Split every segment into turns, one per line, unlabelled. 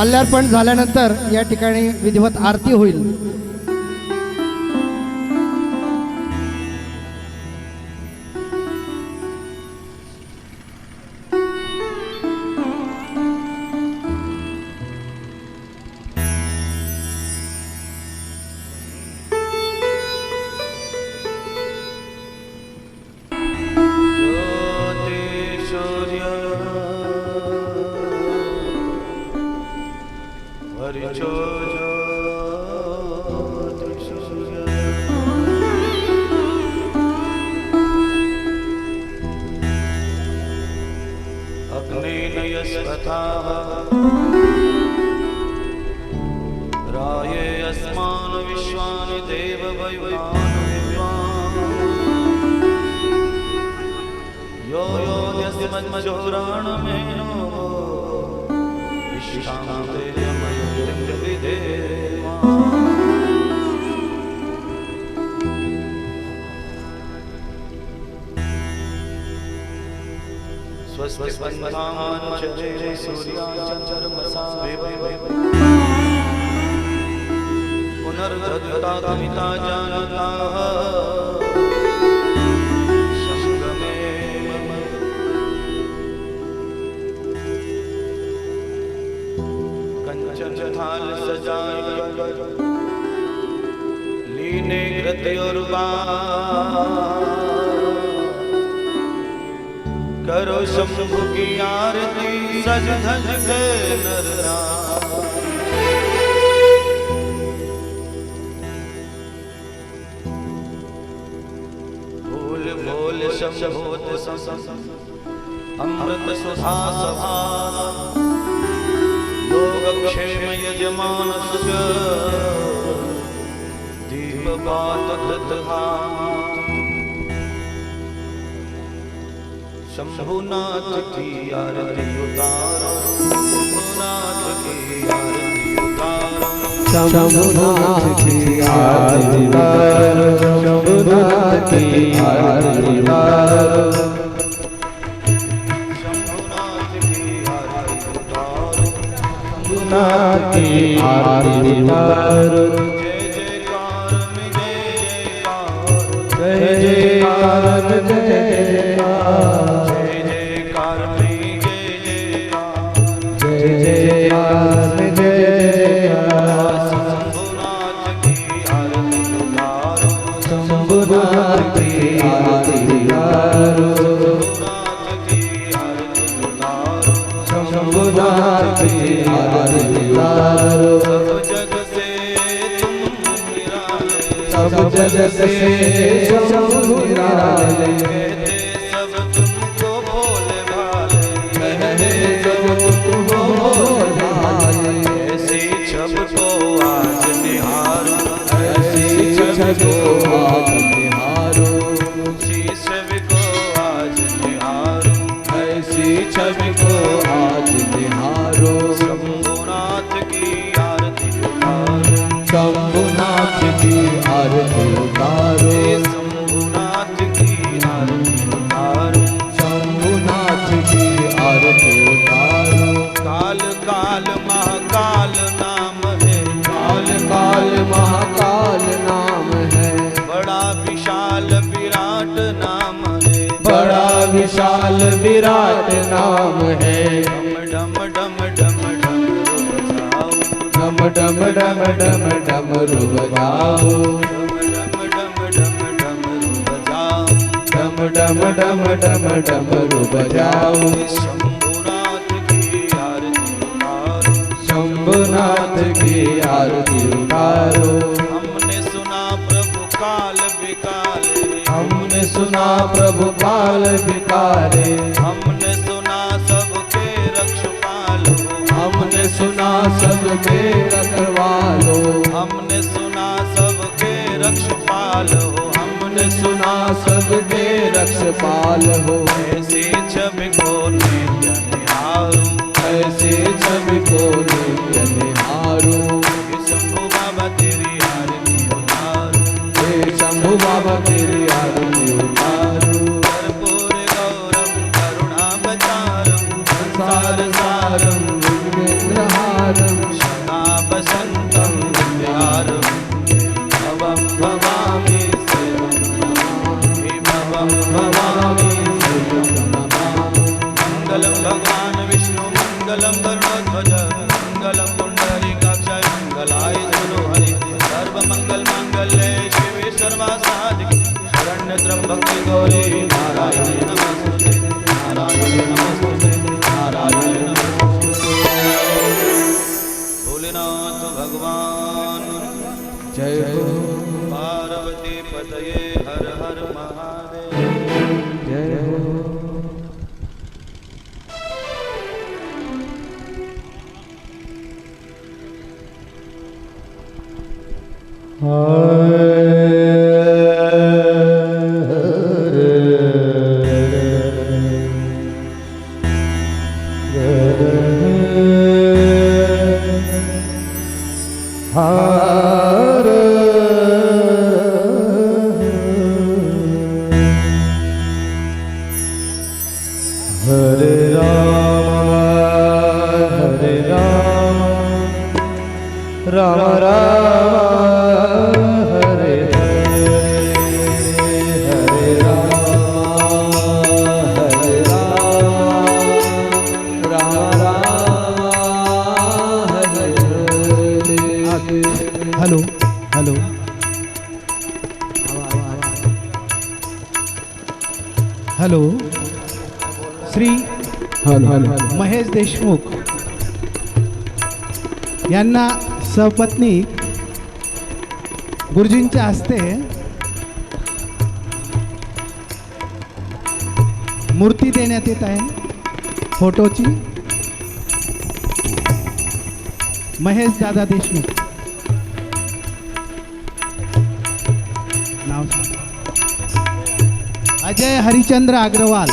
माल्यार्पण झाल्यानंतर या ठिकाणी विधिवत आरती होईल।
राये अस्मान् विश्वान् देववैवान् यो यो यस्मज्जोराणमेनो इष्टान्ते यमयतिर्विदेवा स्वस्ति पंचांचरे सूर्याचर्मसा पुनर्धत्ता कमिता जानताः संगमे कंचन थाल सजाय लीने घृतयोर्वा करो शंभु की आरती सज धज के नर नार। भूल भूल शंभोत अमृत सुधा सभा योग क्षेम यजमान दीप बात धृतहा शंभुनाथ की आरती उतारो शंभुनाथ की आरती उतारो
शंभुनाथ की आरती उतारो शंभुनाथ की आरती उतारो
शंभुनाथ की आरती उतारो
शंभुनाथ की आरती उतारो जय जयकार जय जयकार शंभुनाथ की आरती उतारो शंभुनाथ की आरती उतारो सब जग से शंभु निराले
सब तुमको भोले भाले
कहते सब तुमको भोले भाले
ऐसी छब को आज निहारो
ऐसी छब को आज निहारो
ऐसी छब को आज निहारो
ऐसी छब को आज निहारो
शंभुनाथ की आरती उतारो
शंभुनाथ की आरती उतारो
शंभुनाथ की आरती उतारो
शंभुनाथ की आरती उतारो
काल काल महाकाल नाम है
काल काल महाकाल नाम है
बड़ा विशाल विराट नाम है
बड़ा विशाल विराट नाम है
डम डम डम डम डम
डम डम डम डम डमरू बजाओ डम डम डम डम डमरू बजाओ
शंभुनाथ की आरती उतारो
शंभुनाथ की आरती उतारो
हमने सुना प्रभु काल विकाले
हमने सुना प्रभु काल विकारे
हमने सुना सबके रक्षपाल हो
हमने सुना सबके रखवालो
हमने सुना सबके रक्षपाल हो
हमने सुना सबके रक्षपाल हो
ऐसी छवि को नित्य निहारो
ऐसे छवि को नित्य निहारो
शंभु बाबा तेरी आरती उतारो
हे शंभु बाबा तेरी आरती उतारो
कर्पूर गौरम करुणावतारम
संसार सारम विघ्नेन्द्रहारम
त्र्यंबके गौरी नारायणी नमस्ते नारायणी नमस्ते नारायणी नमस्ते। भोलेनाथ भगवान
जय हो
पार्वती पतये हर हर महादेव।
जय हो Hare Ram Ram Ram Hare Hare Hare Ram Ram Hare Hare.
Hello hello hello Shri Mahesh Deshmukh यांना सपत्नी गुरुजींच्या हस्ते मूर्ती देण्यात येत आहे फोटोची। महेश दादा देशमुख नाव सांग। अजय हरिचंद्र अग्रवाल,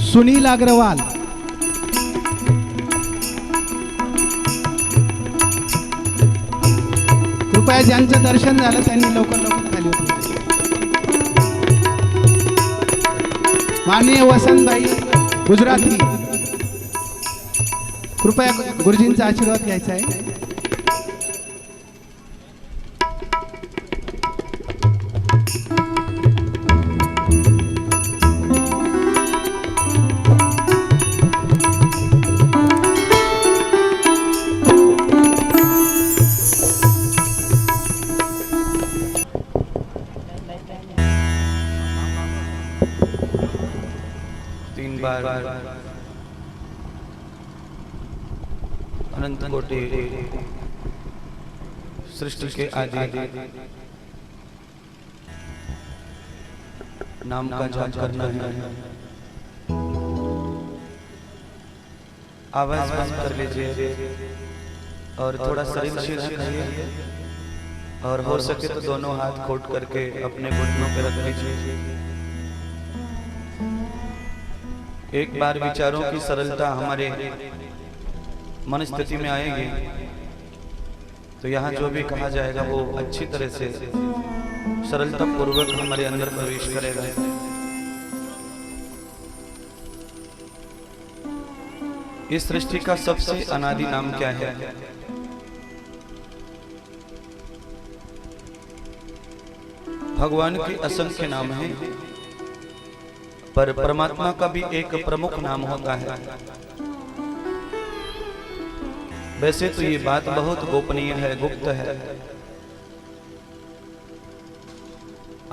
सुनील अग्रवाल, कृपया ज्यांचं दर्शन झालं त्यांनी लवकर लवकर खाली उतरायचं। माननीय वसंतभाई गुजराती, कृपया गुरुजींचा आशीर्वाद घ्यायचा आहे।
तीन बार अनंत कोटि सृष्टि के आदि नाम का जाप करना है। आवाज बंद कर लीजिए और थोड़ा शरीर सीधा करिए और हो सके तो दोनों हाथ खोट करके अपने घुटनों पर रख लीजिए। एक बार विचारों की सरलता हमारे मन स्थिति में आएगी तो यहाँ जो भी कहा जाएगा वो अच्छी तरह से सरलता पूर्वक हमारे अंदर प्रवेश करेगा। इस सृष्टि का सबसे अनादि नाम क्या है? भगवान के असंख्य नाम हैं, पर परमात्मा का भी एक प्रमुख नाम होता है। वैसे तो ये बात बहुत गोपनीय है, गुप्त है।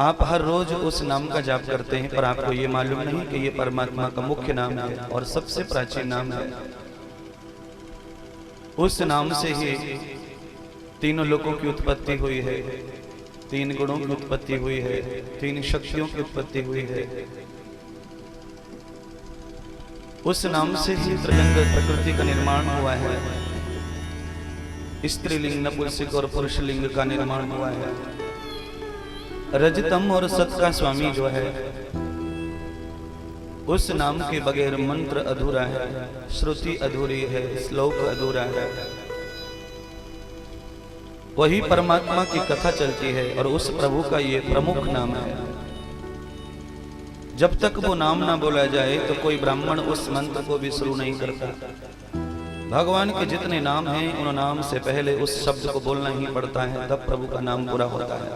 आप हर रोज उस नाम का जाप करते हैं, पर आपको ये मालूम नहीं कि ये परमात्मा का मुख्य नाम है और सबसे प्राचीन नाम है। उस नाम से ही तीनों लोगों की उत्पत्ति हुई है, तीन गुणों की उत्पत्ति हुई है, तीन शक्तियों की उत्पत्ति हुई है। उस नाम से ही त्रिलिंग प्रकृति का निर्माण हुआ है, स्त्रीलिंग, नपुंसक और पुरुषलिंग का निर्माण हुआ है। रजतम और सत का स्वामी जो है, उस नाम के बगैर मंत्र अधूरा है, श्रुति अधूरी है, श्लोक अधूरा है। वही परमात्मा की कथा चलती है और उस प्रभु का ये प्रमुख नाम है। जब तक वो नाम ना बोला जाए तो कोई ब्राह्मण उस मंत्र को भी शुरू नहीं करता। भगवान के जितने नाम हैं उन नाम से पहले उस शब्द को बोलना ही पड़ता है, तब प्रभु का नाम पूरा होता है।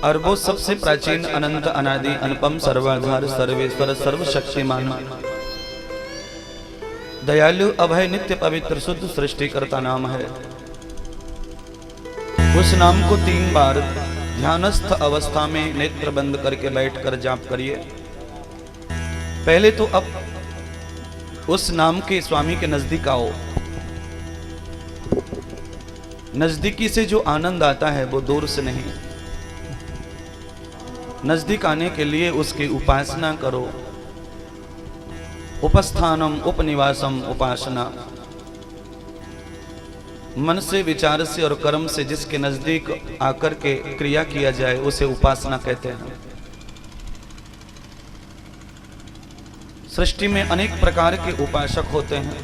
और वो सबसे प्राचीन, अनंत, अनादि, अनुपम, सर्वाधार, सर्वेश्वर, सर्वशक्तिमान, दयालु, अभय, नित्य, पवित्र, शुद्ध सृष्टिकर्ता नाम है। उस नाम को 3 बार ध्यानस्थ अवस्था में नेत्र बंद करके बैठकर जाप करिए। पहले तो अब उस नाम के स्वामी के नजदीक आओ। नजदीकी से जो आनंद आता है वो दूर से नहीं। नजदीक आने के लिए उसकी उपासना करो। उपस्थानम उपनिवासम उपासना। मन से, विचार से और कर्म से जिसके नजदीक आकर के क्रिया किया जाए उसे उपासना कहते हैं। सृष्टि में अनेक प्रकार के उपासक होते हैं,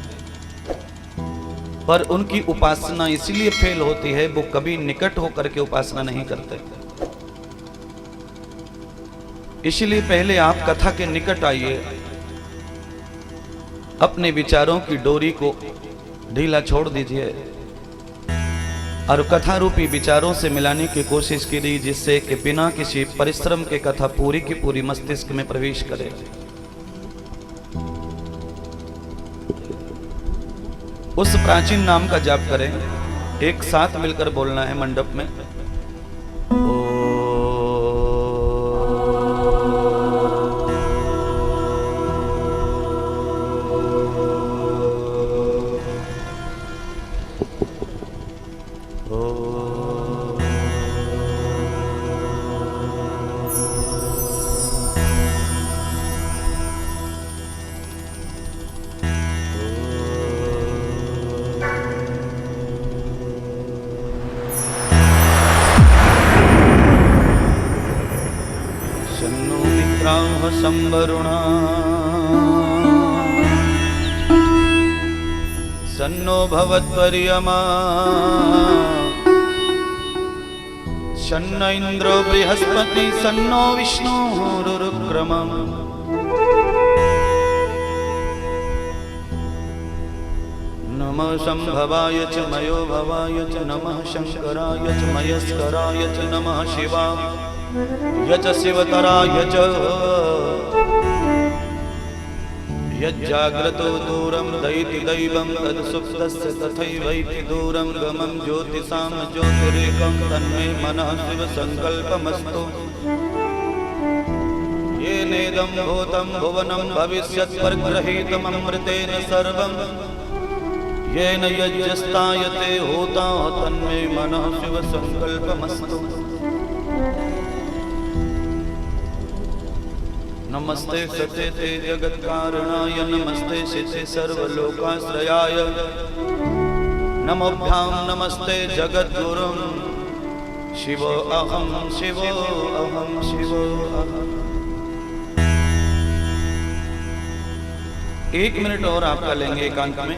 पर उनकी उपासना इसलिए फेल होती है वो कभी निकट होकर के उपासना नहीं करते। इसलिए पहले आप कथा के निकट आइए, अपने विचारों की डोरी को ढीला छोड़ दीजिए और कथा रूपी विचारों से मिलाने की कोशिश कीजिए, जिससे कि बिना किसी परिश्रम के कथा पूरी की पूरी मस्तिष्क में प्रवेश करे। उस प्राचीन नाम का जाप करें। एक साथ मिलकर बोलना है मंडप में। संवरुणा सन्नो भवत्वर्यमा शन्न इंद्रो बृहस्पति सन्नो विष्णुरुक्रमः नमः संभवाय च मयो भवाय च नमः शंकराय च मयस्कराय च नमः शिवाय च शिवतराय च यज्जाग्रतो दूरं दयति दैवं तत्सुप्तस्य तथैवैति दूरं गमं ज्योतिषां ज्योतिरेकं तन्मे मनः शिव संकल्पमस्तु। येनेदं भूतं भुवनं भविष्यत् प्रगृहीतममृतेन सर्वं येन यज्ञस्तायते होता तन्मे मनः शिव संकल्पमस्तु। नमस्ते सचेते जगत्कारणाय नमस्ते शिशे सर्वलोकाश्रयाय नमोभ्यां नमस्ते जगद्गुरुं शिवो अहं शिवो अहं शिवो अहम्। 1 मिनट और आपका लेंगे एकांत में,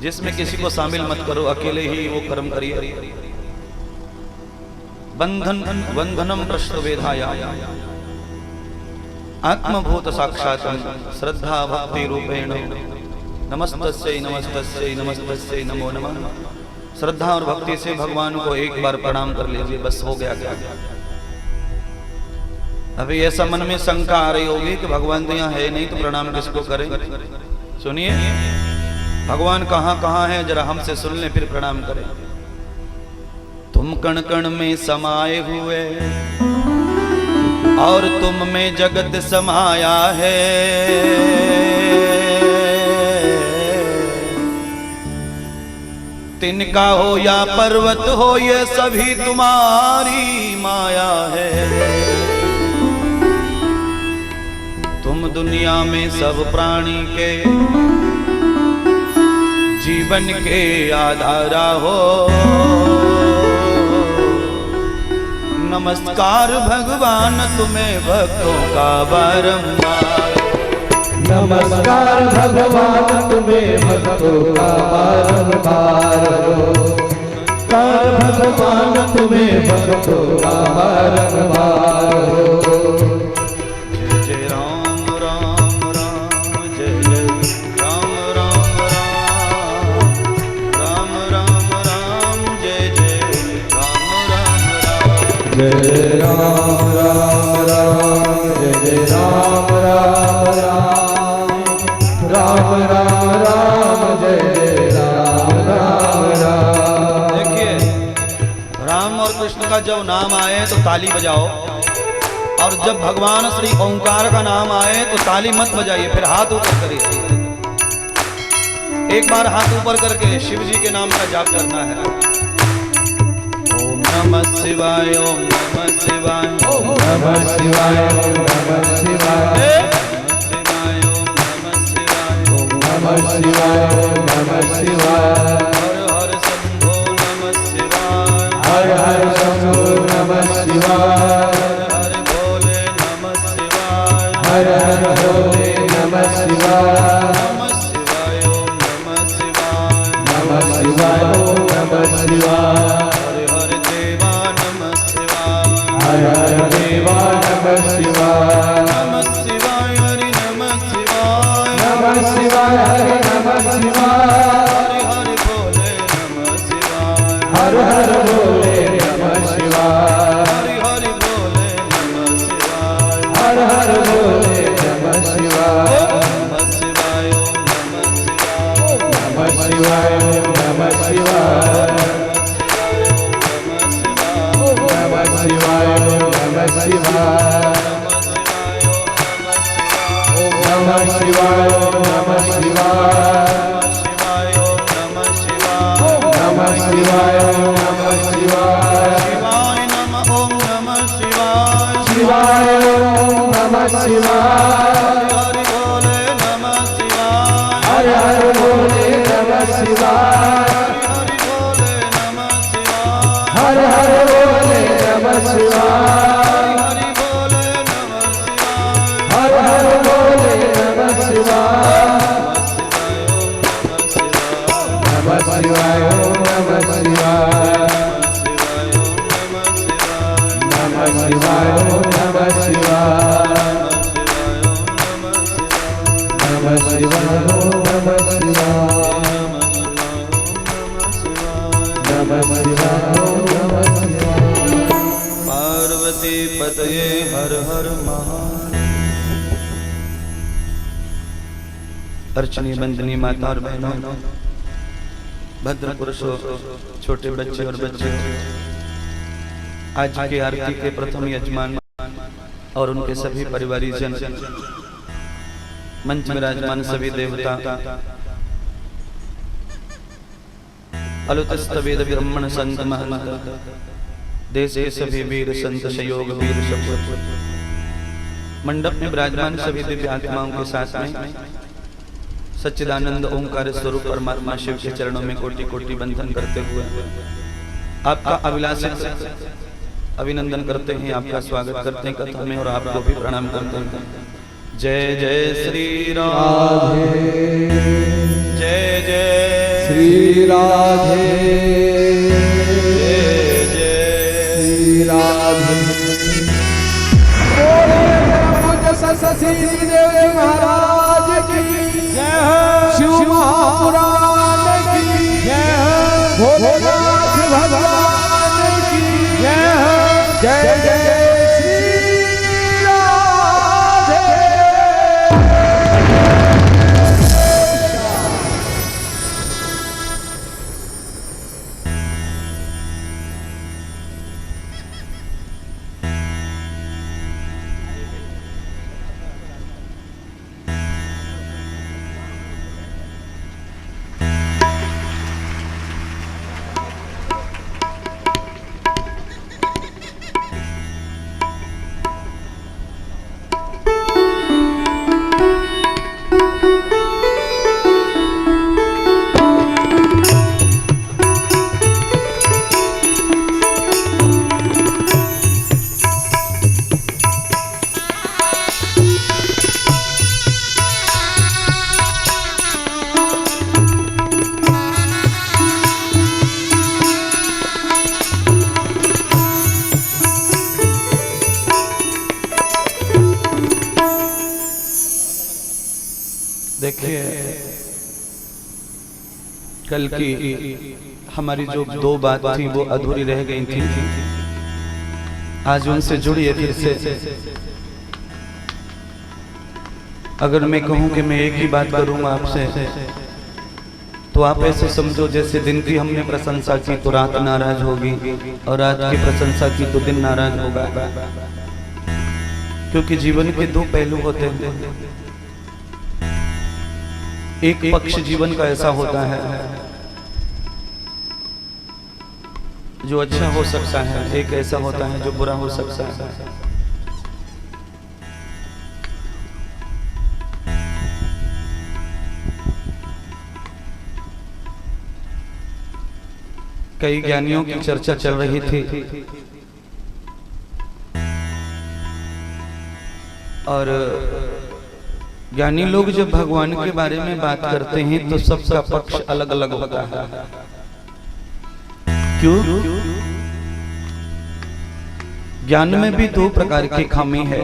जिसमें किसी को शामिल मत करो, अकेले ही वो कर्म करिए। बंधनम प्रश्नवेधाया आत्मभूत साक्षात्म श्रद्धा भक्ति रूपेण नमस्तस्यै नमस्तस्यै नमस्तस्यै नमो नमः। श्रद्धा और भक्ति से भगवान को एक बार प्रणाम कर लीजिए, बस हो गया। क्या अभी ऐसा मन में शंका आ रही होगी कि भगवान तो यहाँ है नहीं तो प्रणाम किसको करें। सुनिए, भगवान कहाँ कहाँ है जरा हमसे सुन ले, फिर प्रणाम करें। तुम कण कण में समाये हुए और तुम में जगत समाया है। तिनका हो या पर्वत हो ये सभी तुम्हारी माया है। तुम दुनिया में सब प्राणी के जीवन के आधारा हो। नमस्कार भगवान तुम्हें भक्तों का बारंबार।
नमस्कार भगवान तुम्हें भक्तों का बारंबार। नमस्कार भगवान तुम्हें भक्तों का बारंबार।
जय जय राम राम राम जय जय राम राम राम राम राम राम जय जय राम राम राम।
जय राम राम राम जय जय राम राम राम राम राम राम जय जय राम राम राम।
देखिए, और कृष्ण का जब नाम आए तो ताली बजाओ, और जब भगवान श्री ओंकार का नाम आए तो ताली मत बजाइए, फिर हाथ ऊपर करिए। एक बार हाथ ऊपर करके शिव जी के नाम का जाप करना है। ओम नमः शिवाय, ओम नमः शिवाय,
ओम नमः शिवाय, ओम नमः शिवाय,
ओम नमः शिवाय,
ओम नमः शिवाय, ओम नमः शिवाय।
हर हर शंभो नमः शिवाय,
हर हर शंभो नमः शिवाय,
हर भोले नमः शिवाय,
हर हर भोले नमः शिवाय,
नमः शिवाय, ओम नमः शिवाय,
नमः शिवाय, ओम नमः शिवाय।
हर हर देवा नमः शिवाय,
हर हर देवा नमः शिवाय,
नमः शिवाय, हरि नमः शिवाय,
नमः शिवाय, हरि नमः शिवाय,
हरि हरि भोले नमः शिवाय,
हर हर भोले नमः शिवाय,
हरि हरि भोले नमः शिवाय,
हर हर भोले नमः शिवाय,
नमः शिवाय, ओम नमः शिवाय,
नमः शिवाय, ओम नमः शिवाय, नमः शिवाय, ओम नमः शिवाय, नमः शिवाय, ओम नमः शिवाय, नमः शिवाय, ओम नमः शिवाय,
शिवाय नमः, ओम नमः शिवाय,
शिवाय, ओम नमः शिवाय,
हरि भोले नमः शिवाय,
हर हर भोले नमः शिवाय,
हरि भोले नमः शिवाय,
हर हर भोले नमः शिवाय,
हरि भोले नमः शिवाय,
हर हर भोले नमः शिवाय, नमः शिवाय, ओम नमः शिवाय, नमः शिवाय, ओम नमः शिवाय, नमः शिवाय, ओम नमः शिवाय, नमः शिवाय, ओम नमः शिवाय।
पार्वती पतये हर हर महादेव। अर्चनी बंदनी माता और बहनों, भद्र पुरुषों, छोटे बच्चे और बच्चे, आज की आरती के प्रथम यजमान और उनके सभी परिवारीजन, मंच में विराजमान सभी देवता, अलुतस्त वेद ब्रह्मण संत महंत, देश के सभी वीर संत सहयोग वीर सब, मंडप में विराजमान सभी दिव्य आत्माओं के साथ में सच्चिदानंद ओंकार स्वरूप परमात्मा शिव के चरणों में कोटि कोटि बंधन करते हुए आपका अभिलाषित अभिनंदन करते हैं, आपका स्वागत करते हैं कथा में और आपको भी प्रणाम करते हैं। जय जय श्री राम, जय जय
श्री राधे,
जय जय
श्री राधे। सरस्वती देवी महाराज की जय हो, शिव महापुराण की जय हो, भोलेनाथ भगवान की जय हो, जय जय श्री राधे।
देखिए, कल की हमारी जो दो बात थी वो अधूरी रह गई थी, आज उनसे जुड़िए फिर से। अगर मैं कहूं कि मैं एक ही बात करूंगा आपसे तो आप ऐसे समझो जैसे दिन की हमने प्रशंसा की तो रात नाराज होगी, और रात की प्रशंसा की तो दिन नाराज होगा। क्योंकि जीवन के दो पहलू होते हैं। एक पक्ष जीवन का ऐसा होता है जो अच्छा हो सकता है, एक ऐसा होता है जो बुरा हो सकता है। कई ज्ञानियों की चर्चा चल रही थी और ज्ञानी लोग जब भगवान के बारे में बात करते हैं तो सबका पक्ष अलग अलग होता है। क्यों? ज्ञान में भी दो प्रकार की खामी है।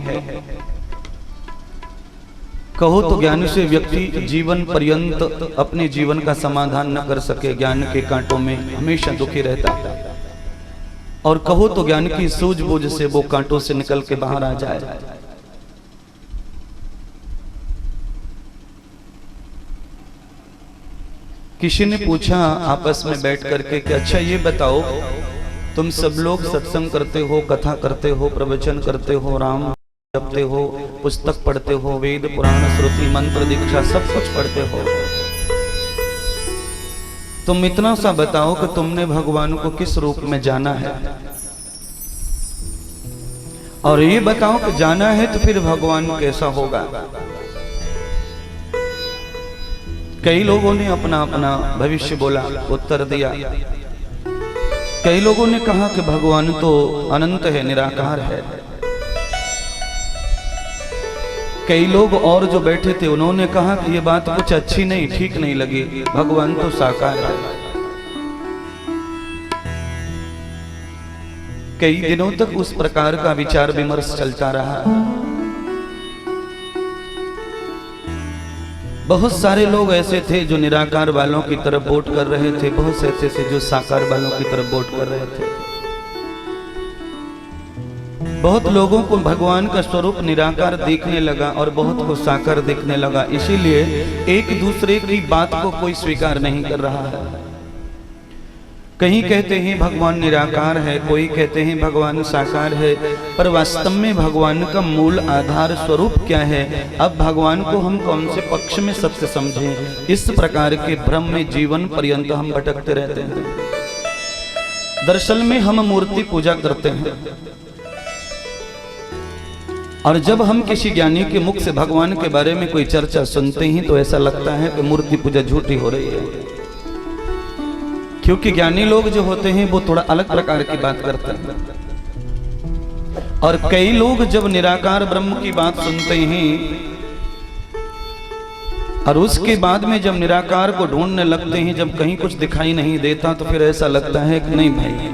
कहो तो ज्ञान से व्यक्ति जीवन पर्यंत अपने जीवन का समाधान न कर सके, ज्ञान के कांटों में हमेशा दुखी रहता है। और कहो तो ज्ञान की सूझबूझ से वो कांटों से निकल के बाहर आ जाए। किसी ने पूछा आपस में बैठ करके कि अच्छा ये बताओ, तुम सब लोग सत्संग करते हो, कथा करते हो, प्रवचन करते हो, राम जपते हो, पुस्तक पढ़ते हो, वेद पुराण श्रुति मंत्र दीक्षा सब कुछ पढ़ते हो, तुम इतना सा बताओ कि तुमने भगवान को किस रूप में जाना है, और ये बताओ कि जाना है तो फिर भगवान कैसा होगा। कई लोगों ने अपना अपना भविष्य बोला, उत्तर दिया। कई लोगों ने कहा कि भगवान तो अनंत है, निराकार है। कई लोग और जो बैठे थे उन्होंने कहा कि ये बात कुछ अच्छी नहीं, ठीक नहीं लगी, भगवान तो साकार है। कई दिनों तक उस प्रकार का विचार विमर्श चलता रहा। बहुत सारे लोग ऐसे थे जो निराकार वालों की तरफ वोट कर रहे थे, बहुत से ऐसे थे जो साकार वालों की तरफ वोट कर रहे थे। बहुत लोगों को भगवान का स्वरूप निराकार दिखने लगा और बहुत को साकार दिखने लगा, इसीलिए एक दूसरे की बात को कोई स्वीकार नहीं कर रहा है। कहीं कहते हैं भगवान निराकार है, कोई कहते हैं भगवान साकार है, पर वास्तव में भगवान का मूल आधार स्वरूप क्या है? अब भगवान को हम कौन से पक्ष में सत्य समझें? इस प्रकार के भ्रम में जीवन पर्यंत हम भटकते रहते हैं। दरअसल में हम मूर्ति पूजा करते हैं, और जब हम किसी ज्ञानी के मुख से भगवान के बारे में कोई चर्चा सुनते हैं तो ऐसा लगता है कि मूर्ति पूजा झूठी हो रही है। क्योंकि ज्ञानी लोग जो होते हैं वो थोड़ा अलग प्रकार की बात करते हैं, और कई लोग जब निराकार ब्रह्म की बात सुनते हैं और उसके बाद में जब निराकार को ढूंढने लगते हैं, जब कहीं कुछ दिखाई नहीं देता तो फिर ऐसा लगता है कि नहीं भाई,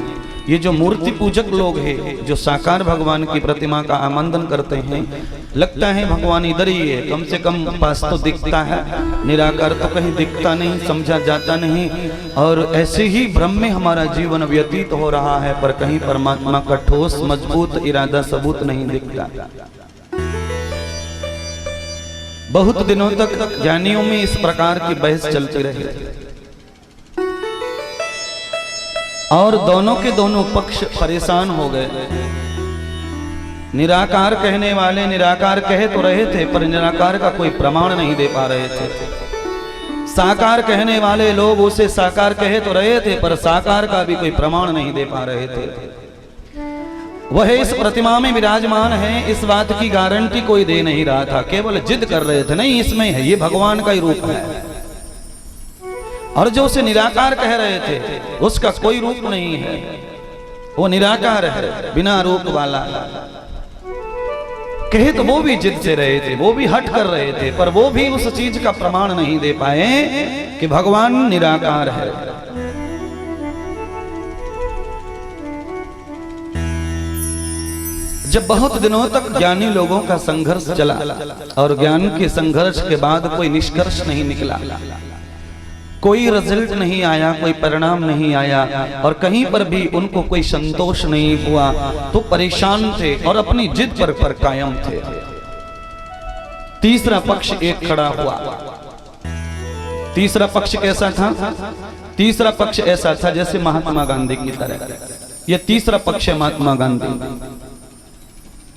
ये जो मूर्ति पूजक लोग हैं जो साकार भगवान की प्रतिमा का आमंत्रण करते हैं, लगता है भगवान इधर ही है, कम से कम पास तो दिखता है, निराकार तो कहीं दिखता नहीं, समझा जाता नहीं। और ऐसे ही भ्रम में हमारा जीवन व्यतीत हो रहा है, पर कहीं परमात्मा का ठोस मजबूत इरादा सबूत नहीं दिखता। बहुत दिनों तक ज्ञानियों में इस प्रकार की बहस चलती रही और दोनों के दोनों पक्ष परेशान हो गए। निराकार कहने वाले निराकार कहे तो रहे थे, पर निराकार का कोई प्रमाण नहीं दे पा रहे थे। साकार कहने वाले लोग उसे साकार कहे तो रहे थे, पर साकार का भी कोई प्रमाण नहीं दे पा रहे थे। वह इस प्रतिमा में विराजमान है, इस बात की गारंटी कोई दे नहीं रहा था, केवल जिद कर रहे थे, नहीं इसमें है, ये भगवान का ही रूप है। और जो उसे निराकार कह रहे थे उसका कोई रूप नहीं है, वो निराकार है, बिना रूप वाला। कहे तो वो भी जिद से रहे थे, वो भी हट कर रहे थे, पर वो भी उस चीज का प्रमाण नहीं दे पाए कि भगवान निराकार है। जब बहुत दिनों तक ज्ञानी लोगों का संघर्ष चला और ज्ञान के संघर्ष के बाद कोई निष्कर्ष नहीं निकला, कोई रिजल्ट नहीं आया, कोई परिणाम नहीं आया, और कहीं पर भी उनको कोई संतोष नहीं हुआ, तो परेशान थे और अपनी जिद पर कायम थे। तीसरा पक्ष एक खड़ा हुआ तीसरा पक्ष कैसा था? तीसरा पक्ष ऐसा था जैसे महात्मा गांधी की तरह। यह तीसरा पक्ष है महात्मा गांधी।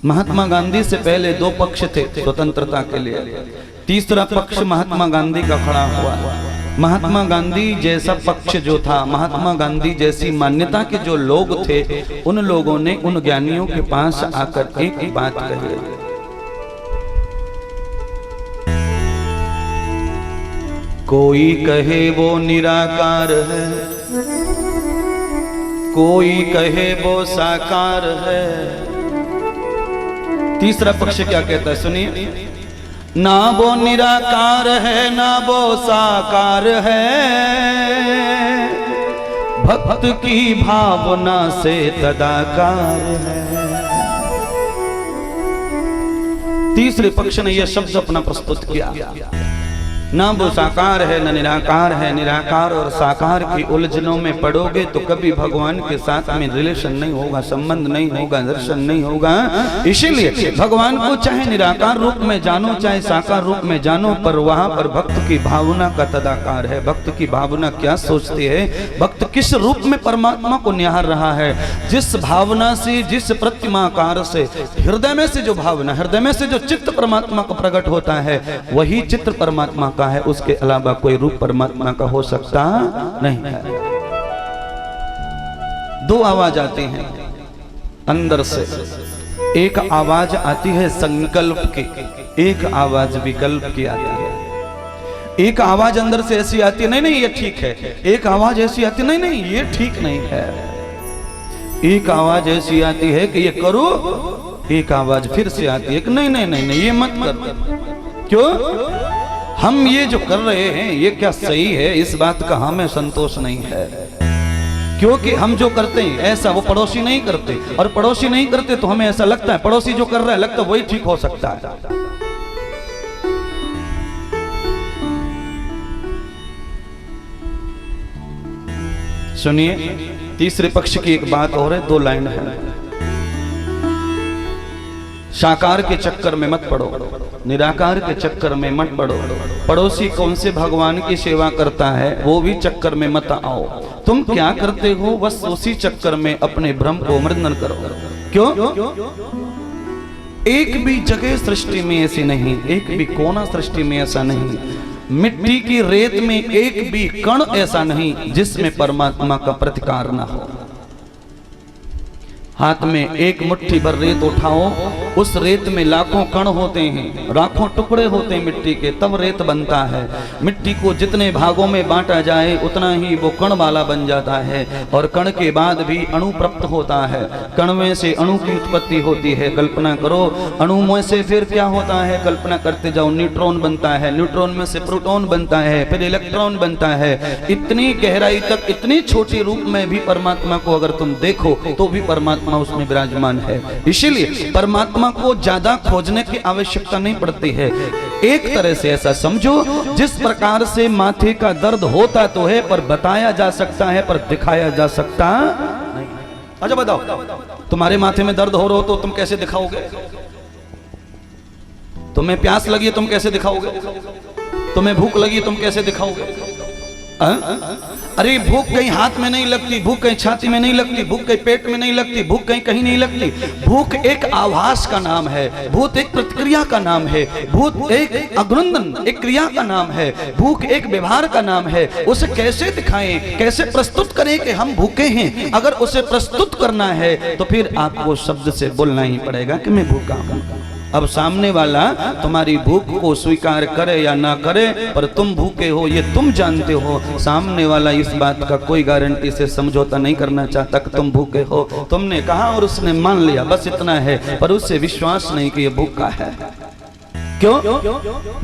महात्मा गांधी से पहले दो पक्ष थे स्वतंत्रता के लिए। तीसरा पक्ष महात्मा गांधी का खड़ा हुआ। महात्मा गांधी जैसा पक्ष जो था, महात्मा गांधी जैसी मान्यता के जो लोग थे, उन लोगों ने उन ज्ञानियों के पास आकर एक ही बात कही, कोई कहे वो निराकार है, कोई कहे वो साकार है। तीसरा पक्ष क्या कहता है सुनिए, ना वो निराकार है ना वो साकार है, भक्त की भावना से तदाकार है। तीसरे पक्ष ने यह शब्द अपना प्रस्तुत किया, ना वो साकार है न निराकार है। निराकार और साकार की उलझनों में पड़ोगे तो कभी भगवान के साथ में रिलेशन नहीं होगा, संबंध नहीं होगा, दर्शन नहीं होगा। इसीलिए भगवान को चाहे निराकार रूप में जानो चाहे साकार रूप में जानो, पर वहां पर भक्त की भावना का तदाकार है। भक्त की भावना क्या सोचती है, भक्त किस रूप में परमात्मा को निहार रहा है, जिस भावना से, जिस प्रतिमाकार से, हृदय में से जो भावना, हृदय में से जो चित्त परमात्मा को प्रकट होता है, वही चित्र परमात्मा का है। उसके अलावा कोई रूप परमात्मा का हो सकता नहीं है। दो आवाज आती हैं अंदर से, एक आवाज आती है संकल्प की, एक आवाज विकल्प की आती है। एक आवाज अंदर से ऐसी आती है, नहीं नहीं ये ठीक है। एक आवाज ऐसी आती है, नहीं नहीं ये ठीक नहीं है। एक आवाज ऐसी आती है कि ये करो, एक आवाज फिर से आती है कि नहीं नहीं नहीं नहीं ये मत कर। क्यों? हम ये जो कर रहे हैं ये क्या सही है, इस बात का हमें संतोष नहीं है। क्योंकि हम जो करते हैं ऐसा वो पड़ोसी नहीं करते, और पड़ोसी नहीं करते तो हमें ऐसा लगता है पड़ोसी जो कर रहा है लगता है वही ठीक हो सकता है। सुनिए, तीसरे पक्ष की एक बात और है, दो लाइन है। साकार के चक्कर में मत पड़ो, निराकार के चक्कर में मत पड़ो। पड़ोसी कौन से भगवान की सेवा करता है वो भी चक्कर में मत आओ। तुम क्या करते हो बस उसी चक्कर में अपने भ्रम को मर्दन करो। क्यों? एक भी जगह सृष्टि में ऐसी नहीं, एक भी कोना सृष्टि में ऐसा नहीं, मिट्टी की रेत में एक भी कण ऐसा नहीं जिसमें परमात्मा का प्रतिकार ना हो। हाथ में एक मुट्ठी भर रेत उठाओ, उस रेत में लाखों कण होते हैं, लाखों टुकड़े होते हैं मिट्टी के, तब रेत बनता है। मिट्टी को जितने भागों में बांटा जाए उतना ही वो कण वाला बन जाता है, और कण के बाद भी अणु प्राप्त होता है। कण में से अणु की उत्पत्ति होती है। कल्पना करो, अणु में से फिर क्या होता है, कल्पना करते जाओ, न्यूट्रॉन बनता है, न्यूट्रॉन में से प्रोटॉन बनता है, फिर इलेक्ट्रॉन बनता है। इतनी गहराई तक, इतनी छोटी रूप में भी परमात्मा को अगर तुम देखो तो भी परमात्मा उसमें विराजमान है। इसीलिए परमात्मा को ज्यादा खोजने की आवश्यकता नहीं पड़ती है। एक तरह से ऐसा समझो, जिस प्रकार से माथे का दर्द होता तो है पर बताया जा सकता है, पर दिखाया जा सकता नहीं। अच्छा बताओ, तुम्हारे माथे में दर्द हो रहा हो तो तुम कैसे दिखाओगे? तुम्हें प्यास लगी तुम कैसे दिखाओगे? तुम्हें भूख लगी तुम कैसे दिखाओगे? अरे भूख कहीं हाथ में नहीं लगती, भूख कहीं छाती में नहीं लगती, भूख कहीं पेट में नहीं लगती, भूख कहीं कहीं नहीं लगती। भूख एक आभास का नाम है, भूख एक प्रतिक्रिया का नाम है, भूख एक अग्रंदन, एक क्रिया का नाम है, भूख एक व्यवहार का नाम है। उसे कैसे दिखाएं, कैसे प्रस्तुत करें कि हम भूखे हैं? अगर उसे प्रस्तुत करना है तो फिर आपको शब्द से बोलना ही पड़ेगा कि मैं भूखा हूं। अब सामने वाला तुम्हारी भूख को स्वीकार करे या ना करे, पर तुम भूखे हो ये तुम जानते हो। सामने वाला इस बात का कोई गारंटी से समझौता नहीं करना चाहता कि तुम भूखे हो। तुमने कहा और उसने मान लिया, बस इतना है, पर उससे विश्वास नहीं कि ये भूखा है। क्यों?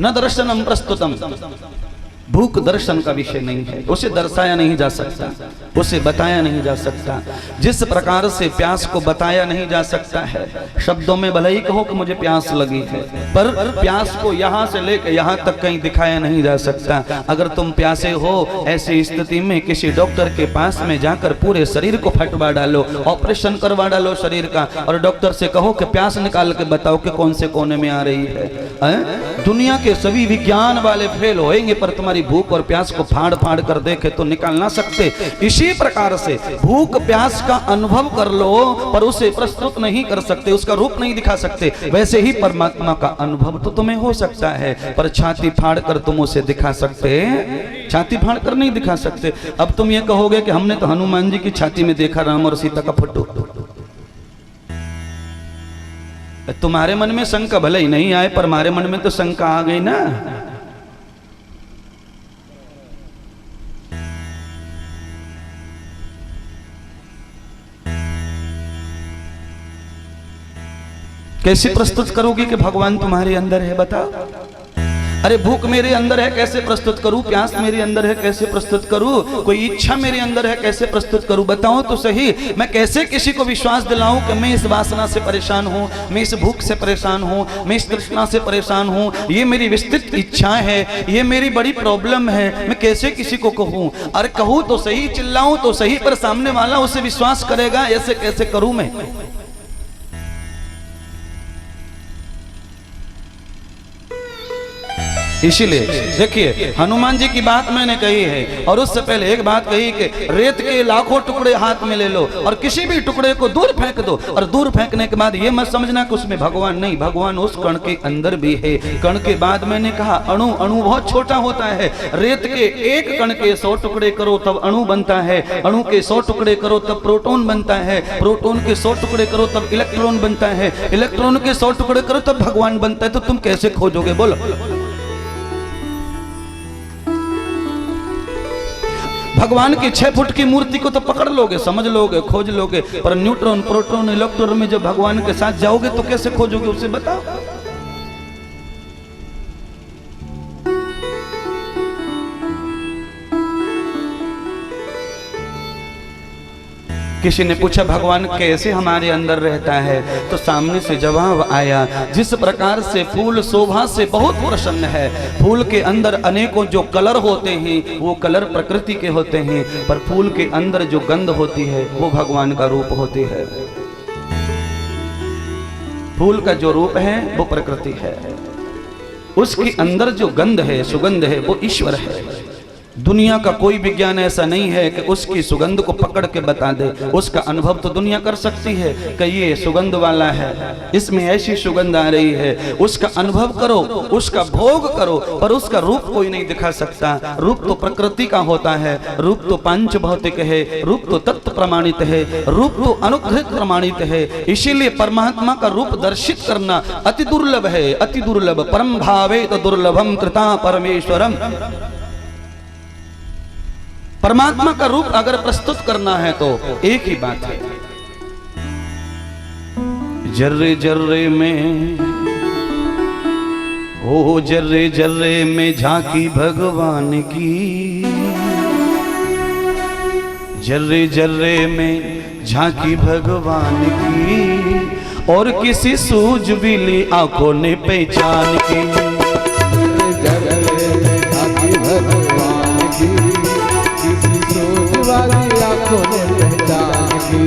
न दर्शनम प्रस्तुतम, भूख दर्शन का विषय नहीं है, उसे दर्शाया नहीं जा सकता, उसे बताया नहीं जा सकता। जिस प्रकार से प्यास को बताया नहीं जा सकता है, शब्दों में भले ही कहो कि मुझे प्यास लगी है, पर प्यास को यहाँ से लेकर यहाँ तक कहीं दिखाया नहीं जा सकता। अगर तुम प्यासे हो, ऐसी स्थिति में किसी डॉक्टर के पास में जाकर पूरे शरीर को फटवा डालो, ऑपरेशन करवा डालो शरीर का, और डॉक्टर से कहो कि प्यास निकाल के बताओ कि कौन से कोने में आ रही है। दुनिया के सभी विज्ञान वाले फेल होएंगे, पर तुम्हारी तुम्हारी भूख और प्यास को फाड़ फाड़ कर देखे तो निकाल ना सकते। इसी प्रकार से भूख प्यास का अनुभव कर लो पर उसे प्रस्तुत नहीं कर सकते, उसका रूप नहीं दिखा सकते। वैसे ही परमात्मा का अनुभव तो तुम्हें हो सकता है पर छाती फाड़ कर तुम उसे दिखा सकते, छाती फाड़ कर नहीं दिखा सकते। अब तुम ये कहोगे कि हमने तो हनुमान जी की छाती में देखा राम और सीता का फोटो। तुम्हारे मन में शंका भले ही नहीं आए पर हमारे मन में तो शंका आ गई ना। कैसे प्रस्तुत करोगी कि भगवान तुम्हारे अंदर है, बताओ। अरे भूख मेरे अंदर है कैसे प्रस्तुत करूं, प्यास मेरे अंदर है कैसे प्रस्तुत करूं, कोई इच्छा मेरे अंदर है कैसे प्रस्तुत करूं, बताओ तो सही। मैं कैसे किसी को विश्वास दिलाऊं कि मैं इस वासना से परेशान हूं, मैं इस भूख से परेशान हूं, मैं इस तृष्णा से परेशान हूं, ये मेरी विस्तृत इच्छा है, ये मेरी बड़ी प्रॉब्लम है, मैं कैसे किसी को कहूं। अरे कहूं तो सही, चिल्लाऊं तो सही, पर सामने वाला उसे विश्वास करेगा, ऐसे कैसे करूं मैं। इसीलिए देखिए हनुमान जी की बात मैंने कही है और उससे पहले एक बात कही कि रेत के लाखों टुकड़े हाथ में ले लो और किसी भी टुकड़े को दूर फेंक दो, और दूर फेंकने के बाद ये मत समझना कि उसमें भगवान नहीं, भगवान उस कण के अंदर भी है। कण के बाद मैंने कहा अणु, अणु बहुत छोटा होता है। रेत के एक कण के 100 टुकड़े करो तब अणु बनता है, अणु के 100 टुकड़े करो तब प्रोटॉन बनता है, प्रोटॉन के 100 टुकड़े करो तब इलेक्ट्रॉन बनता है, इलेक्ट्रॉन के 100 टुकड़े करो तब भगवान बनता है। तो तुम कैसे खोजोगे बोलो। भगवान की 6 फुट की मूर्ति को तो पकड़ लोगे, समझ लोगे, खोज लोगे, पर न्यूट्रॉन प्रोटॉन इलेक्ट्रॉन में जब भगवान के साथ जाओगे तो कैसे खोजोगे उसे बताओ। किसी ने पूछा भगवान कैसे हमारे अंदर रहता है, तो सामने से जवाब आया जिस प्रकार से फूल शोभा से बहुत प्रसन्न है, फूल के अंदर अनेकों जो कलर होते हैं वो कलर प्रकृति के होते हैं, पर फूल के अंदर जो गंध होती है वो भगवान का रूप होती है। फूल का जो रूप है वो प्रकृति है, उसके अंदर जो गंध है, सुगंध है, वो ईश्वर है। दुनिया का कोई विज्ञान ऐसा नहीं है कि उसकी सुगंध को पकड़ के बता दे। उसका अनुभव तो दुनिया कर सकती है कि ये सुगंध वाला है, इसमें ऐसी सुगंध आ रही है, उसका अनुभव करो, उसका भोग करो, पर उसका रूप कोई नहीं दिखा सकता। रूप तो प्रकृति का होता है, रूप तो पांच भौतिक है, रूप तो तत्व प्रमाणित है, रूप तो अनुग्रहित प्रमाणित है। इसीलिए परमात्मा का रूप दर्शित करना अति दुर्लभ है, अति दुर्लभ। परम भावे तो दुर्लभम कृता परमेश्वरम। परमात्मा का रूप अगर प्रस्तुत करना है तो एक ही बात है, जर्रे जर्रे में, ओ जर्रे जर्रे में झांकी भगवान की, जर्रे जर्रे में झांकी भगवान की, और किसी सूझबीली आंखों ने पहचान की।
जर्रे जर्रे झांकी भगवान की, किसी सूझ वाली आंखों ने पहचान की।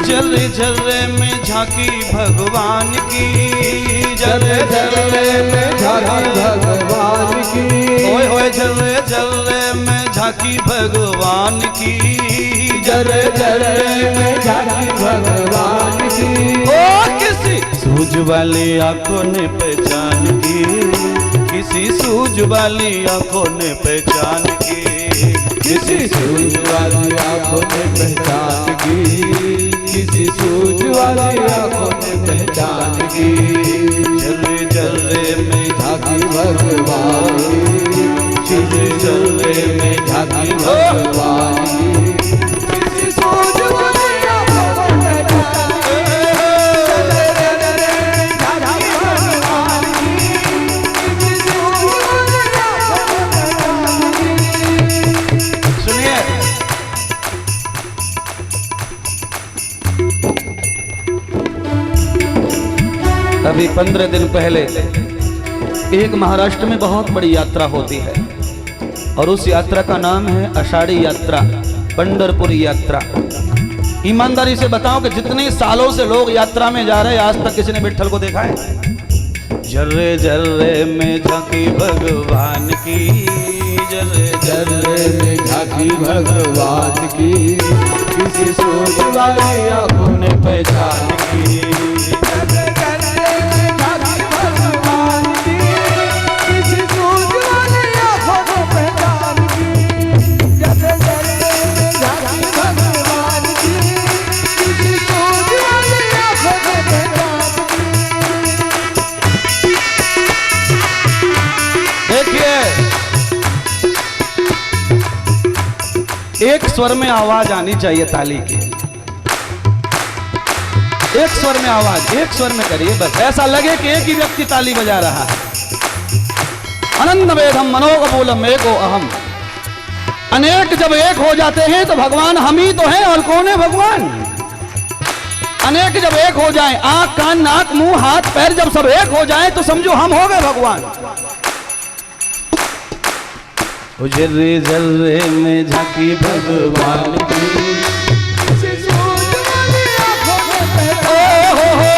जर्रे जर्रे में झांकी भगवान की, जर्रे जर्रे में झांकी भगवान की, ओए होए जर्रे जर्रे में झांकी भगवान की, जर्रे जर्रे में झांकी भगवान की। ओ किसी सूझ वाली आंखों ने पहचान की, किसी सूझ वाली आंखों ने पहचान की,
किसी सूझ वाली आंखों ने पहचान की, किसी सूझ वाली आंखों ने पहचान की।
जर्रे जर्रे में
झांकी भगवान की, जर्रे जर्रे में झांकी भगवान की, किसी सूझ वाली आंखों ने पहचान की, झांकी भगवान की, किसी सूझ वाली आंखों ने पहचान की।
सुनिए, अभी 15 दिन पहले एक महाराष्ट्र में बहुत बड़ी यात्रा होती है और उस यात्रा का नाम है आषाढ़ी यात्रा, पंढरपुर यात्रा। ईमानदारी से बताओ कि जितने सालों से लोग यात्रा में जा रहे हैं आज तक किसी ने विट्ठल को देखा है? जर्रे जर्रे में झांकी भगवान की, जर्रे
जर्रे में झांकी भगवान की, किसी सोच वाले आंखों ने पहचान की। जर्रे जर्रे में झांकी भगवान की, किसी सोच वाले आंखों ने पहचान की। जर्रे जर्रे में झांकी भगवान की, किसी सोच वाले आंखों ने पहचान की।
देखिए, एक स्वर में आवाज आनी चाहिए ताली की, एक स्वर में आवाज, एक स्वर में करिए बस, ऐसा लगे कि एक ही व्यक्ति ताली बजा रहा है। अनंत वेदम मनोकबूलम एको अहम। अनेक जब एक हो जाते हैं तो भगवान हम ही तो हैं, और कौन है भगवान? अनेक जब एक हो जाएं, आंख कान नाक मुंह हाथ पैर जब सब एक हो जाएं तो समझो हम हो गए भगवान। जर्रे जर्रे में झांकी भगवान की,
किसी सोच वाले आंखों ने पहचान की।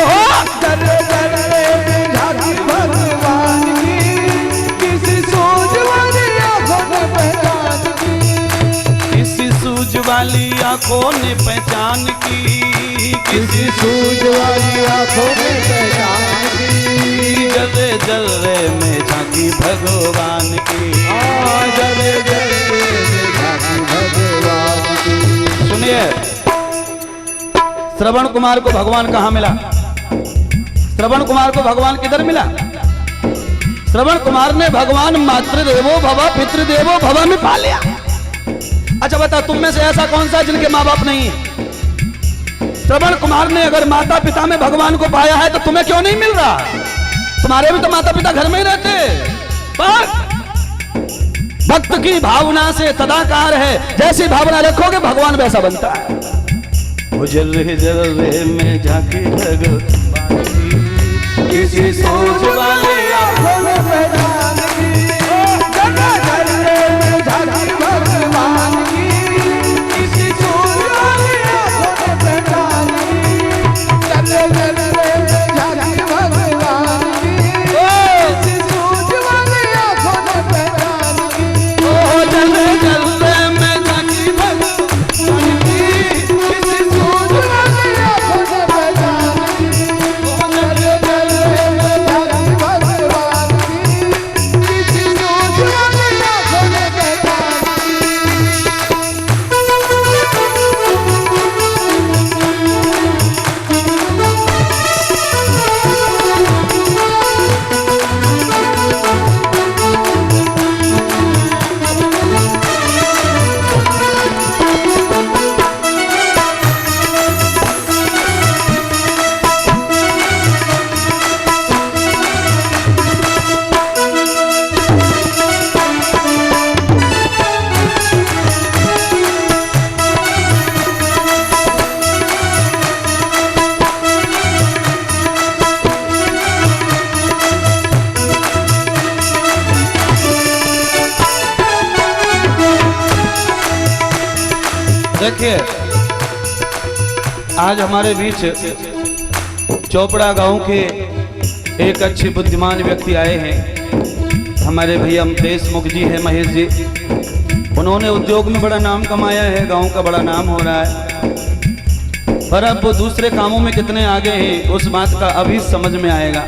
जर्रे जर्रे में झांकी भगवान की, किसी सोच वाली आंखों ने पहचान की।
किसी सूझ वाली आंखों ने पहचान की,
किसी सूझ वाली आंखों ने पहचान की।
जर्रे जर्रे में झांकी भगवान की,
जर्रे जर्रे में झांकी भगवान की।
सुनिए, श्रवण कुमार को भगवान कहाँ मिला? श्रवण कुमार को भगवान किधर मिला? श्रवण कुमार ने भगवान मातृदेवो भव पितृदेवो भव में पा लिया। अच्छा बता, तुम में से ऐसा कौन सा जिनके माँ बाप नहीं है? श्रवण कुमार ने अगर माता पिता में भगवान को पाया है तो तुम्हें क्यों नहीं मिल रहा? तुम्हारे भी तो माता पिता घर में ही रहते। पर भक्त की भावना से सदाकार है, जैसी भावना रखोगे भगवान वैसा बनता है। जर्रे जर्रे में झांकी भगवान की,
किसी सोच वाले आंखों ने पहचान की। जर्रे जर्रे में झांकी भगवान की, किसी सोच वाले आंखों ने पहचान की। जर्रे जर्रे में झांकी भगवान की, किसी सोच वाले आंखों ने पहचान की।
जर्रे जर्रे में झांकी भगवान की,
किसी सोच वाले आंखों ने पहचान की। जर्रे जर्रे में झांकी भगवान की, किसी सोच वाले आंखों ने पहचान
देखिए, आज हमारे बीच चोपड़ा गांव के एक अच्छे बुद्धिमान व्यक्ति आए हैं। हमारे भैया देशमुख जी हैं, महेश जी। उन्होंने उद्योग में बड़ा नाम कमाया है, गांव का बड़ा नाम हो रहा है। पर अब वो दूसरे कामों में कितने आगे हैं उस बात का अभी समझ में आएगा।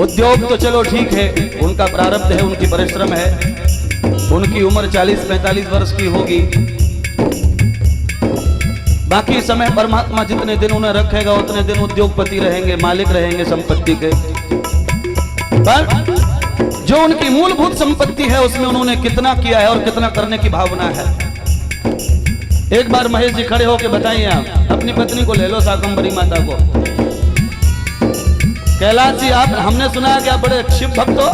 उद्योग तो चलो ठीक है, उनका प्रारब्ध है, उनकी परिश्रम है। उनकी उम्र 40-45 वर्ष की होगी। बाकी समय परमात्मा जितने दिन उन्हें रखेगा उतने दिन उद्योगपति रहेंगे, मालिक रहेंगे संपत्ति के। पर जो उनकी मूलभूत संपत्ति है उसमें उन्होंने कितना किया है और कितना करने की भावना है। एक बार महेश जी खड़े होकर बताइए, आप अपनी पत्नी को ले लो, शाकंभरी माता को। कैलाश जी, आप, हमने सुना है कि आप बड़े शिव भक्त हो।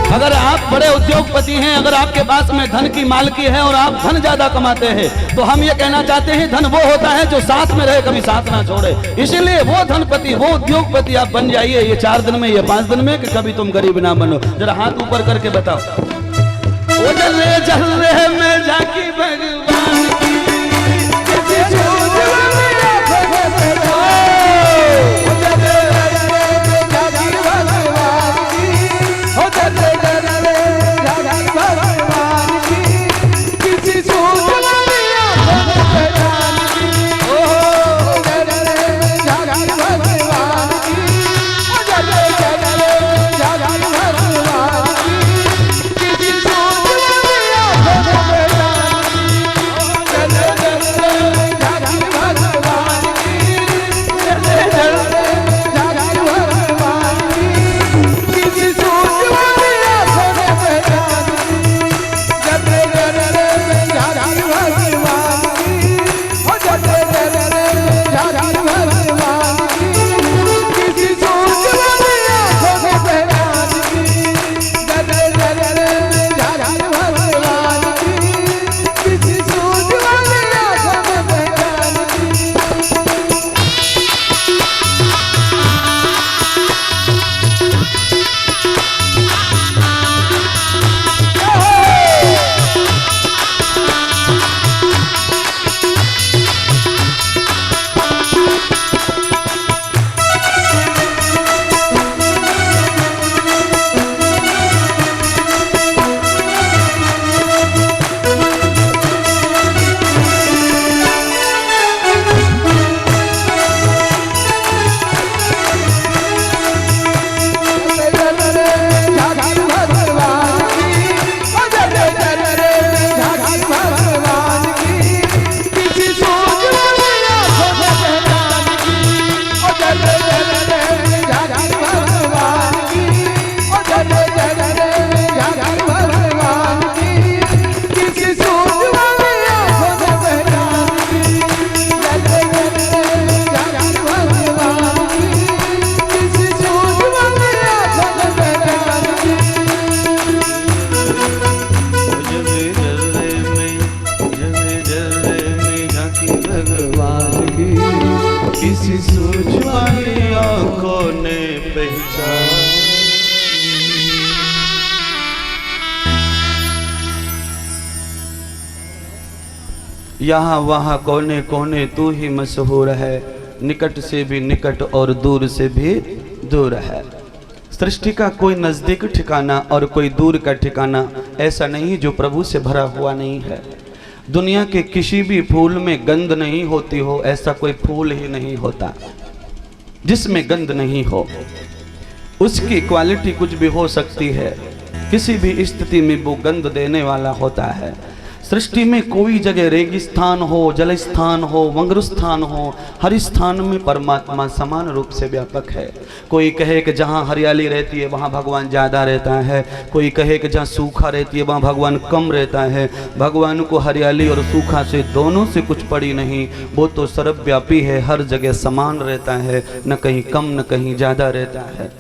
अगर आप बड़े उद्योगपति हैं, अगर आपके पास में धन की मालकी है और आप धन ज्यादा कमाते हैं, तो हम ये कहना चाहते हैं धन वो होता है जो साथ में रहे, कभी साथ ना छोड़े। इसीलिए वो धनपति, वो उद्योगपति आप बन जाइए, ये 4 दिन में, ये 5 दिन में, कि कभी तुम गरीब ना बनो। जरा हाथ ऊपर करके बताओ। वो जल रहे में झांकी भगवान की किसी सूझ वाली आंखों में पहचान।
वो जल रहे में झांकी भगवान की, वो जल रहे में झांकी भगवान की किसी सूझ वाली आंखों में पहचान की। ओ जल रहे में झांकी भगवान की, वो जल रहे में झांकी भगवान की किसी सूझ वाली आंखों में पहचान की। जल रहे में झांकी भगवान की, जल रहे में झांकी भगवान की किसी सूझ वाली आंखों में पहचान की। जल रहे में झांकी भगवान की, ओ जल रहे में झांकी भगवान की किसी सूझ वाली आंखों में पहचान की। जल रहे में झांकी भगवान की किसी सूझ वाली आंखों में पहचान की।
किसी सूझ वाली आंखों ने पहचान। यहाँ वहाँ कोने कोने तू ही मशहूर है, निकट से भी निकट और दूर से भी दूर है। सृष्टि का कोई नजदीक ठिकाना और कोई दूर का ठिकाना ऐसा नहीं जो प्रभु से भरा हुआ नहीं है। दुनिया के किसी भी फूल में गंध नहीं होती हो, ऐसा कोई फूल ही नहीं होता जिसमें गंध नहीं हो। उसकी क्वालिटी कुछ भी हो सकती है, किसी भी स्थिति में वो गंध देने वाला होता है। सृष्टि में कोई जगह रेगिस्तान हो, जल स्थान हो, वंग्र स्थान हो, हर स्थान में परमात्मा समान रूप से व्यापक है। कोई कहे कि जहाँ हरियाली रहती है वहाँ भगवान ज़्यादा रहता है, कोई कहे कि जहाँ सूखा रहती है वहाँ भगवान कम रहता है। भगवान को हरियाली और सूखा से दोनों से कुछ पड़ी नहीं, वो तो सर्वव्यापी है, हर जगह समान रहता है, न कहीं कम न कहीं ज़्यादा रहता है।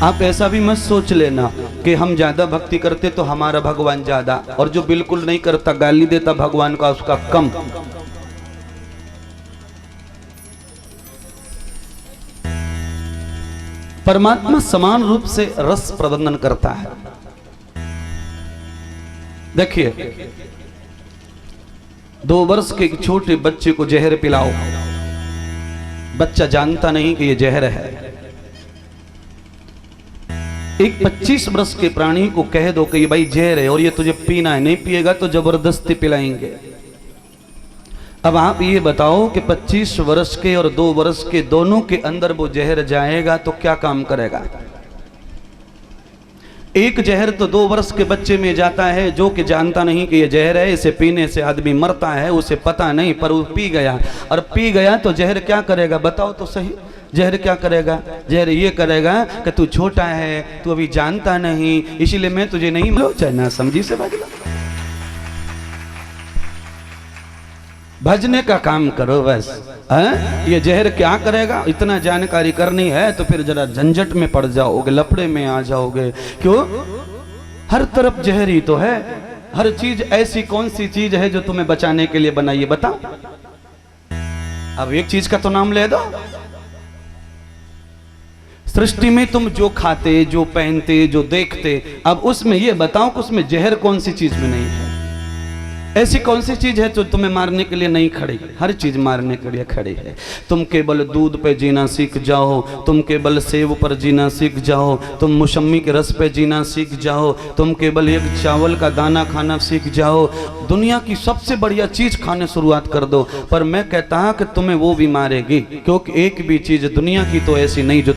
आप ऐसा भी मत सोच लेना कि हम ज़्यादा भक्ति करते तो हमारा भगवान ज़्यादा, और जो बिल्कुल नहीं करता गाली देता भगवान का उसका कम। परमात्मा समान रूप से रस प्रबंधन करता है। देखिए, 2 वर्ष के एक छोटे बच्चे को जहर पिलाओ, बच्चा जानता नहीं कि यह जहर है। एक 25 वर्ष के प्राणी को कह दो कि ये भाई जहर है और ये तुझे पीना है, नहीं पिएगा तो जबरदस्ती पिलाएंगे। अब आप ये बताओ कि 25 वर्ष के और 2 वर्ष के दोनों के अंदर वो जहर जाएगा तो क्या काम करेगा? एक जहर तो 2 वर्ष के बच्चे में जाता है जो कि जानता नहीं कि ये जहर है, इसे पीने से आदमी मरता है, उसे पता नहीं, पर वो पी गया। और पी गया तो जहर क्या करेगा बताओ तो सही? जहर क्या करेगा? जहर ये करेगा कि तू छोटा है, तू अभी जानता नहीं, इसीलिए मैं तुझे नहीं लो, चाहे ना समझी से भजने का काम करो बस। है ये जहर क्या करेगा? इतना जानकारी करनी है तो फिर जरा झंझट में पड़ जाओगे, लफड़े में आ जाओगे। क्यों? हर तरफ जहर ही तो है। हर चीज ऐसी कौन सी चीज है जो तुम्हें बचाने के लिए बनाइए बताओ? अब एक चीज का तो नाम ले दो। सृष्टि में तुम जो खाते, जो पहनते, जो देखते, अब उसमें ये बताओ कि उसमें जहर कौन सी चीज में नहीं है? ऐसी कौन सी चीज है जो तुम्हें मारने के लिए नहीं खड़ी? हर चीज मारने के लिए खड़ी है। तुम केवल दूध पे जीना सीख जाओ, तुम केवल सेब पर जीना सीख जाओ, तुम मौसमी के रस पे जीना सीख जाओ, तुम केवल एक चावल का दाना खाना सीख जाओ, दुनिया की सबसे बढ़िया चीज खाने शुरुआत कर दो। पर मैं कहता हूं कि तुम्हें वो भी मारेगी, क्योंकि एक भी चीज दुनिया की तो ऐसी नहीं जो